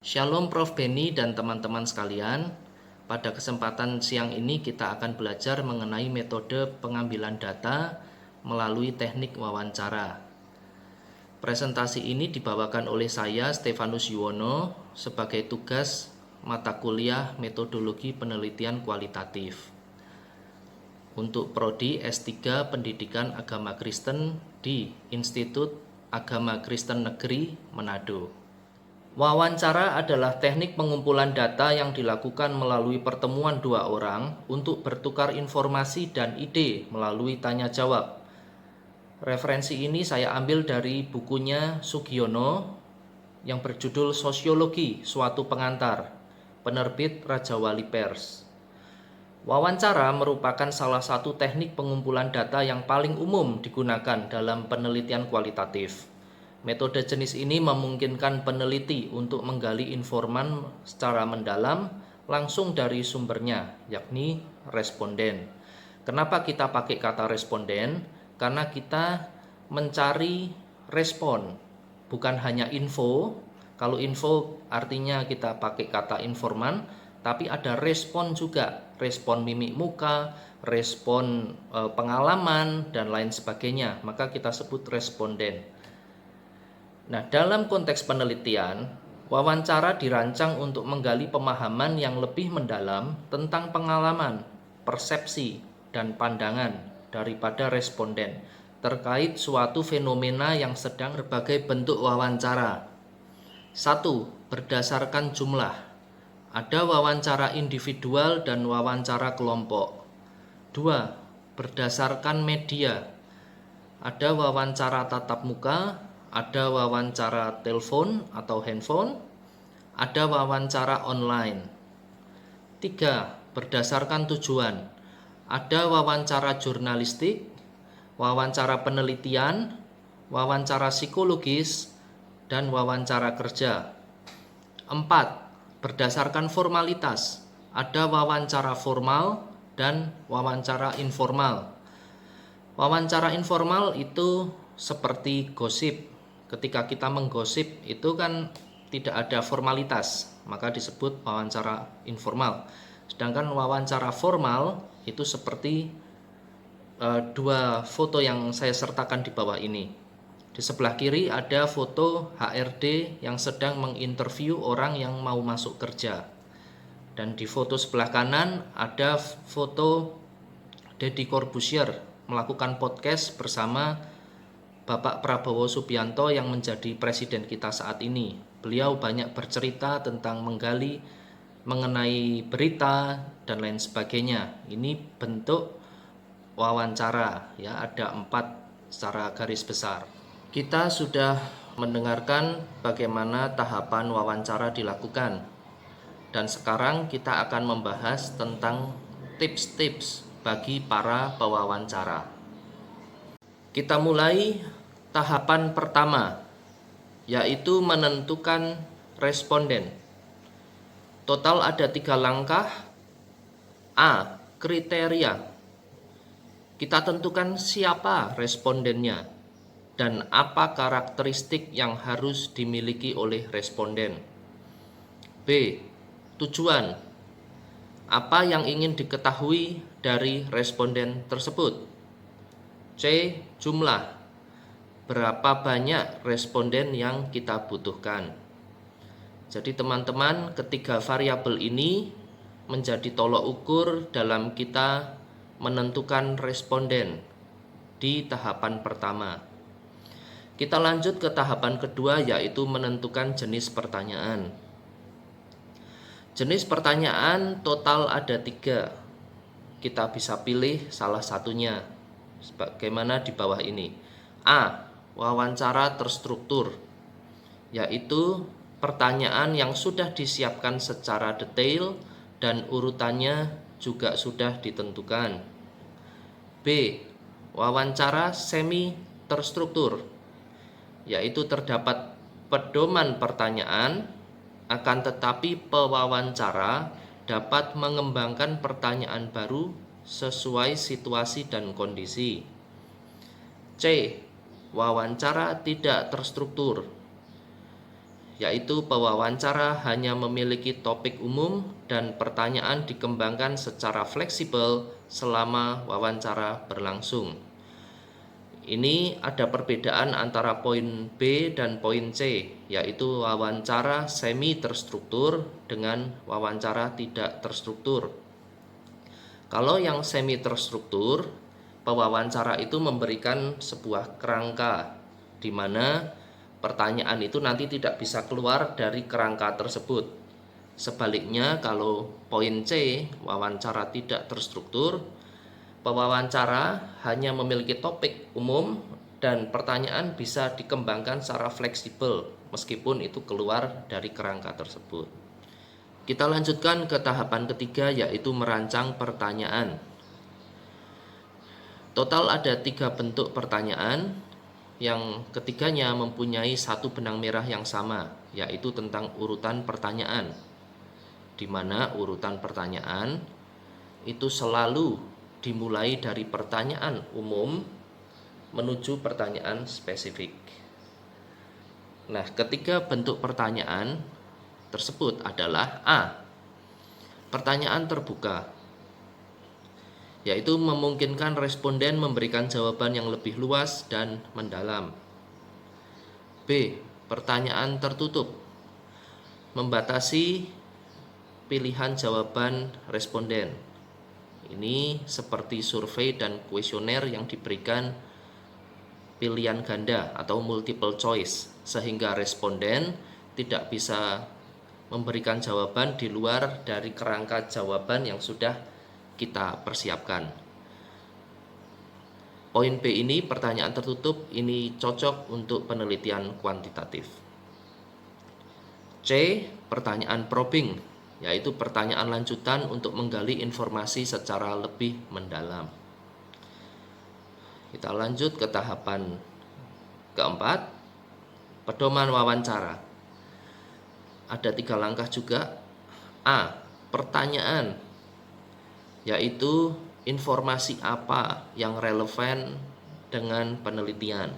Shalom Prof. Beni dan teman-teman sekalian. Pada kesempatan siang ini kita akan belajar mengenai metode pengambilan data melalui teknik wawancara. Presentasi ini dibawakan oleh saya, Stefanus Yuwono, sebagai tugas mata kuliah Metodologi Penelitian Kualitatif untuk Prodi S3 Pendidikan Agama Kristen di Institut Agama Kristen Negeri Manado. Wawancara adalah teknik pengumpulan data yang dilakukan melalui pertemuan dua orang untuk bertukar informasi dan ide melalui tanya jawab. Referensi ini saya ambil dari bukunya Sugiono yang berjudul Sosiologi Suatu Pengantar, penerbit Raja Wali Pers. Wawancara merupakan salah satu teknik pengumpulan data yang paling umum digunakan dalam penelitian kualitatif. Metode jenis ini memungkinkan peneliti untuk menggali informan secara mendalam langsung dari sumbernya, yakni responden. Kenapa kita pakai kata responden? Karena kita mencari respon, bukan hanya info. Kalau info artinya kita pakai kata informan, tapi ada respon juga, respon mimik muka, respon pengalaman, dan lain sebagainya. Maka kita sebut responden. Nah, dalam konteks penelitian, wawancara dirancang untuk menggali pemahaman yang lebih mendalam tentang pengalaman, persepsi, dan pandangan daripada responden terkait suatu fenomena yang sedang berbagai bentuk wawancara. 1. Berdasarkan jumlah. Ada wawancara individual dan wawancara kelompok. 2. Berdasarkan media. Ada wawancara tatap muka, ada wawancara telepon atau handphone, ada wawancara online. 3. Berdasarkan tujuan. Ada wawancara jurnalistik, wawancara penelitian, wawancara psikologis, dan wawancara kerja. 4. Berdasarkan formalitas. Ada wawancara formal dan wawancara informal. Wawancara informal itu seperti gosip. Ketika kita menggosip itu kan tidak ada formalitas, maka disebut wawancara informal. Sedangkan wawancara formal itu seperti dua foto yang saya sertakan di bawah ini. Di sebelah kiri ada foto HRD yang sedang menginterview orang yang mau masuk kerja. Dan di foto sebelah kanan ada foto Deddy Corbuzier melakukan podcast bersama Bapak Prabowo Subianto yang menjadi presiden kita saat ini. Beliau banyak bercerita tentang menggali mengenai berita dan lain sebagainya. Ini bentuk wawancara, ya, ada 4 secara garis besar. Kita sudah mendengarkan bagaimana tahapan wawancara dilakukan. Dan sekarang kita akan membahas tentang tips-tips bagi para pewawancara. Kita mulai tahapan pertama, yaitu menentukan responden. Total ada 3 langkah. A. Kriteria. Kita tentukan siapa respondennya dan apa karakteristik yang harus dimiliki oleh responden. B. Tujuan. Apa yang ingin diketahui dari responden tersebut. C. Jumlah. Berapa banyak responden yang kita butuhkan. Jadi teman-teman, ketiga variabel ini menjadi tolok ukur dalam kita menentukan responden di tahapan pertama. Kita lanjut ke tahapan kedua, yaitu menentukan jenis pertanyaan. Jenis pertanyaan total ada 3. Kita bisa pilih salah satunya, sebagaimana di bawah ini. A. Wawancara terstruktur, yaitu pertanyaan yang sudah disiapkan secara detail dan urutannya juga sudah ditentukan. B. Wawancara semi terstruktur, yaitu terdapat pedoman pertanyaan, akan tetapi pewawancara dapat mengembangkan pertanyaan baru sesuai situasi dan kondisi. C. Wawancara tidak terstruktur, yaitu pewawancara hanya memiliki topik umum dan pertanyaan dikembangkan secara fleksibel selama wawancara berlangsung. Ini ada perbedaan antara poin B dan poin C, yaitu wawancara semi terstruktur dengan wawancara tidak terstruktur. Kalau yang semi terstruktur, pewawancara itu memberikan sebuah kerangka di mana pertanyaan itu nanti tidak bisa keluar dari kerangka tersebut. Sebaliknya, kalau poin C, wawancara tidak terstruktur, pewawancara hanya memiliki topik umum dan pertanyaan bisa dikembangkan secara fleksibel meskipun itu keluar dari kerangka tersebut. Kita lanjutkan ke tahapan ketiga, yaitu merancang pertanyaan. Total ada 3 bentuk pertanyaan, yang ketiganya mempunyai satu benang merah yang sama, yaitu tentang urutan pertanyaan, di mana urutan pertanyaan itu selalu dimulai dari pertanyaan umum menuju pertanyaan spesifik. Nah, ketiga bentuk pertanyaan tersebut adalah A. Pertanyaan terbuka, yaitu memungkinkan responden memberikan jawaban yang lebih luas dan mendalam. B. Pertanyaan tertutup, membatasi pilihan jawaban responden. Ini seperti survei dan kuesioner yang diberikan pilihan ganda atau multiple choice, sehingga responden tidak bisa memberikan jawaban di luar dari kerangka jawaban yang sudah kita persiapkan. Poin B ini, pertanyaan tertutup, ini cocok untuk penelitian kuantitatif. C. Pertanyaan probing, yaitu pertanyaan lanjutan untuk menggali informasi secara lebih mendalam. Kita lanjut ke tahapan keempat, pedoman wawancara. Ada 3 langkah juga. A. Pertanyaan, yaitu informasi apa yang relevan dengan penelitian.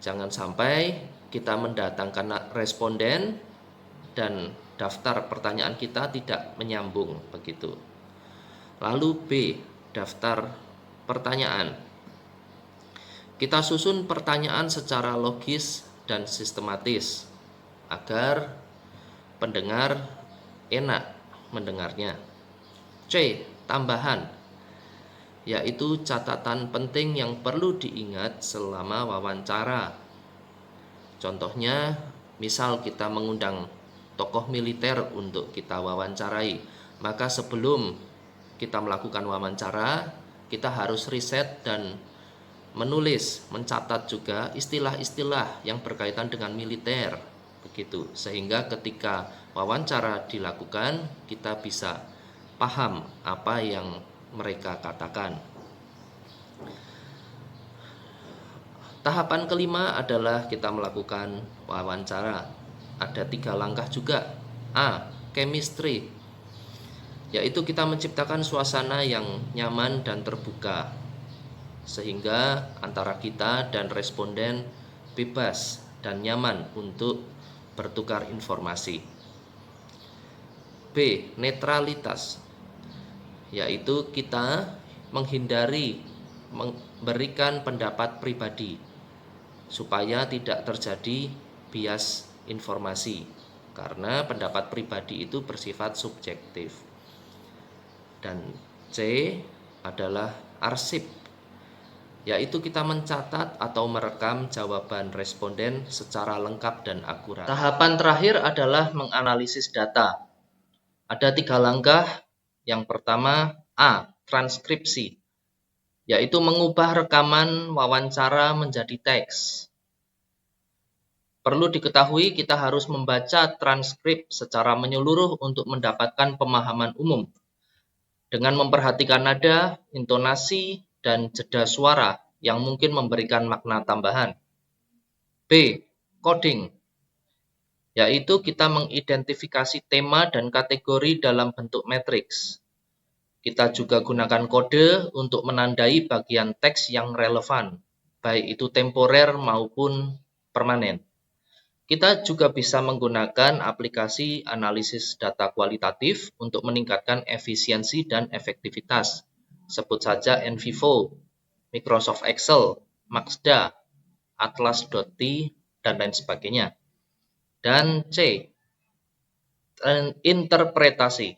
Jangan sampai kita mendatangkan responden dan daftar pertanyaan kita tidak menyambung begitu. Lalu B. Daftar pertanyaan. Kita susun pertanyaan secara logis dan sistematis agar pendengar enak mendengarnya. C. Tambahan, yaitu catatan penting yang perlu diingat selama wawancara. Contohnya, misal kita mengundang tokoh militer untuk kita wawancarai, maka sebelum kita melakukan wawancara, kita harus riset dan menulis, mencatat juga istilah-istilah yang berkaitan dengan militer, begitu. Sehingga ketika wawancara dilakukan, kita bisa paham apa yang mereka katakan. Tahapan kelima adalah kita melakukan wawancara. Ada 3 langkah juga. A. Chemistry, yaitu kita menciptakan suasana yang nyaman dan terbuka, sehingga antara kita dan responden bebas dan nyaman untuk bertukar informasi. B. Netralitas, yaitu kita menghindari memberikan pendapat pribadi supaya tidak terjadi bias informasi, karena pendapat pribadi itu bersifat subjektif. Dan C adalah arsip, yaitu kita mencatat atau merekam jawaban responden secara lengkap dan akurat. Tahapan terakhir adalah menganalisis data. Ada 3 langkah. Yang pertama, A. Transkripsi, yaitu mengubah rekaman wawancara menjadi teks. Perlu diketahui kita harus membaca transkrip secara menyeluruh untuk mendapatkan pemahaman umum, dengan memperhatikan nada, intonasi, dan jeda suara yang mungkin memberikan makna tambahan. B. Coding, yaitu kita mengidentifikasi tema dan kategori dalam bentuk matriks. Kita juga gunakan kode untuk menandai bagian teks yang relevan, baik itu temporer maupun permanen. Kita juga bisa menggunakan aplikasi analisis data kualitatif untuk meningkatkan efisiensi dan efektivitas. Sebut saja NVivo, Microsoft Excel, Maxda, Atlas.t, dan lain sebagainya. Dan C, interpretasi,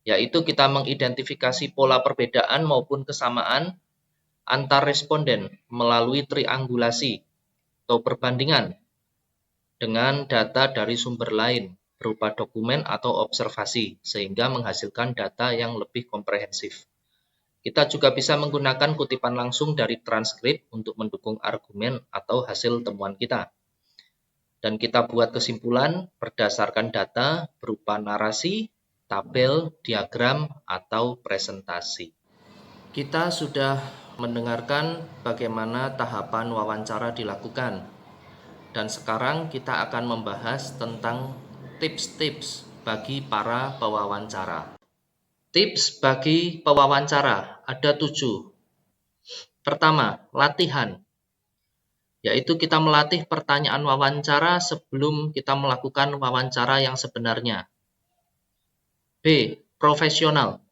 yaitu kita mengidentifikasi pola perbedaan maupun kesamaan antar responden melalui triangulasi atau perbandingan dengan data dari sumber lain berupa dokumen atau observasi, sehingga menghasilkan data yang lebih komprehensif. Kita juga bisa menggunakan kutipan langsung dari transkrip untuk mendukung argumen atau hasil temuan kita. Dan kita buat kesimpulan berdasarkan data berupa narasi, tabel, diagram, atau presentasi. Kita sudah mendengarkan bagaimana tahapan wawancara dilakukan. Dan sekarang kita akan membahas tentang tips-tips bagi para pewawancara. Tips bagi pewawancara ada 7. Pertama, latihan, yaitu kita melatih pertanyaan wawancara sebelum kita melakukan wawancara yang sebenarnya. B. Profesional,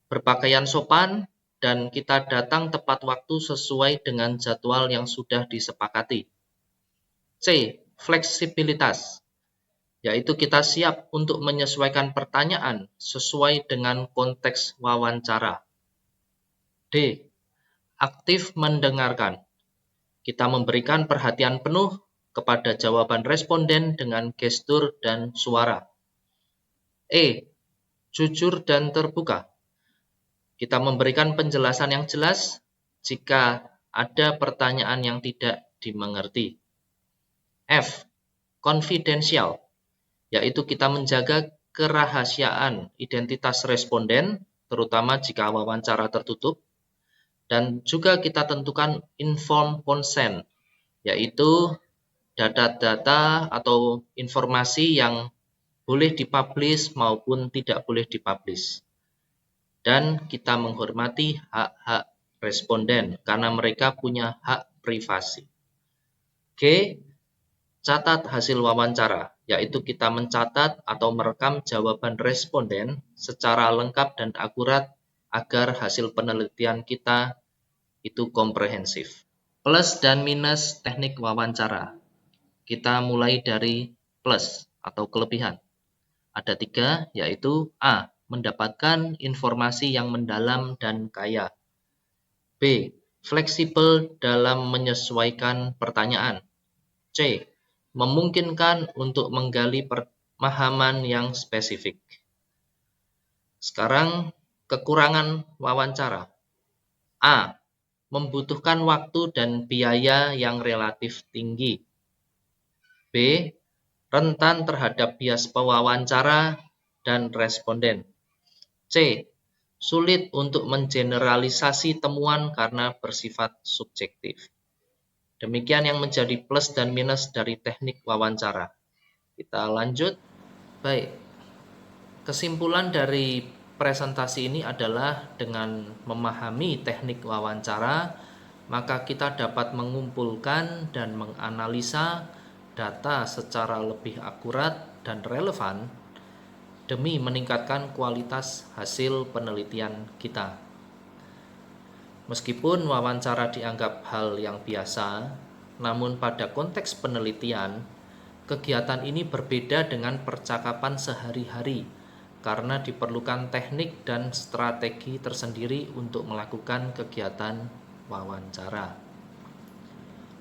berpakaian sopan dan kita datang tepat waktu sesuai dengan jadwal yang sudah disepakati. C. Fleksibilitas, yaitu kita siap untuk menyesuaikan pertanyaan sesuai dengan konteks wawancara. D. Aktif mendengarkan, kita memberikan perhatian penuh kepada jawaban responden dengan gestur dan suara. E. Jujur dan terbuka, kita memberikan penjelasan yang jelas jika ada pertanyaan yang tidak dimengerti. F. Confidential, yaitu kita menjaga kerahasiaan identitas responden, terutama jika wawancara tertutup, dan juga kita tentukan informed consent, yaitu data-data atau informasi yang boleh dipublish maupun tidak boleh dipublish. Dan kita menghormati hak-hak responden karena mereka punya hak privasi. G. Catat hasil wawancara, yaitu kita mencatat atau merekam jawaban responden secara lengkap dan akurat agar hasil penelitian kita itu komprehensif. Plus dan minus teknik wawancara. Kita mulai dari plus atau kelebihan. Ada 3, yaitu A. Mendapatkan informasi yang mendalam dan kaya. B. Fleksibel dalam menyesuaikan pertanyaan. C. Memungkinkan untuk menggali pemahaman yang spesifik. Sekarang kekurangan wawancara. A. Membutuhkan waktu dan biaya yang relatif tinggi. B. Rentan terhadap bias pewawancara dan responden. C. Sulit untuk mengeneralisasi temuan karena bersifat subjektif. Demikian yang menjadi plus dan minus dari teknik wawancara. Kita lanjut. Baik, kesimpulan dari presentasi ini adalah dengan memahami teknik wawancara, maka kita dapat mengumpulkan dan menganalisa data secara lebih akurat dan relevan demi meningkatkan kualitas hasil penelitian kita. Meskipun wawancara dianggap hal yang biasa, namun pada konteks penelitian, kegiatan ini berbeda dengan percakapan sehari-hari karena diperlukan teknik dan strategi tersendiri untuk melakukan kegiatan wawancara.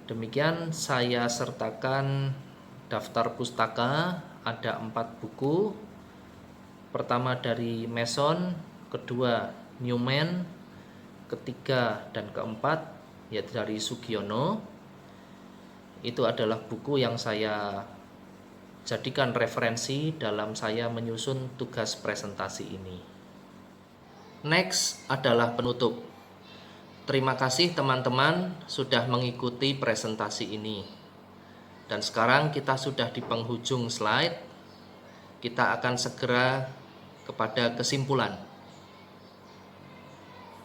Demikian saya sertakan daftar pustaka, ada 4 buku. Pertama dari Mason, kedua Newman, ketiga dan keempat yaitu dari Sugiono. Itu adalah buku yang saya jadikan referensi dalam saya menyusun tugas presentasi ini. Next adalah penutup. Terima kasih teman-teman sudah mengikuti presentasi ini. Dan sekarang kita sudah di penghujung slide. Kita akan segera kepada kesimpulan.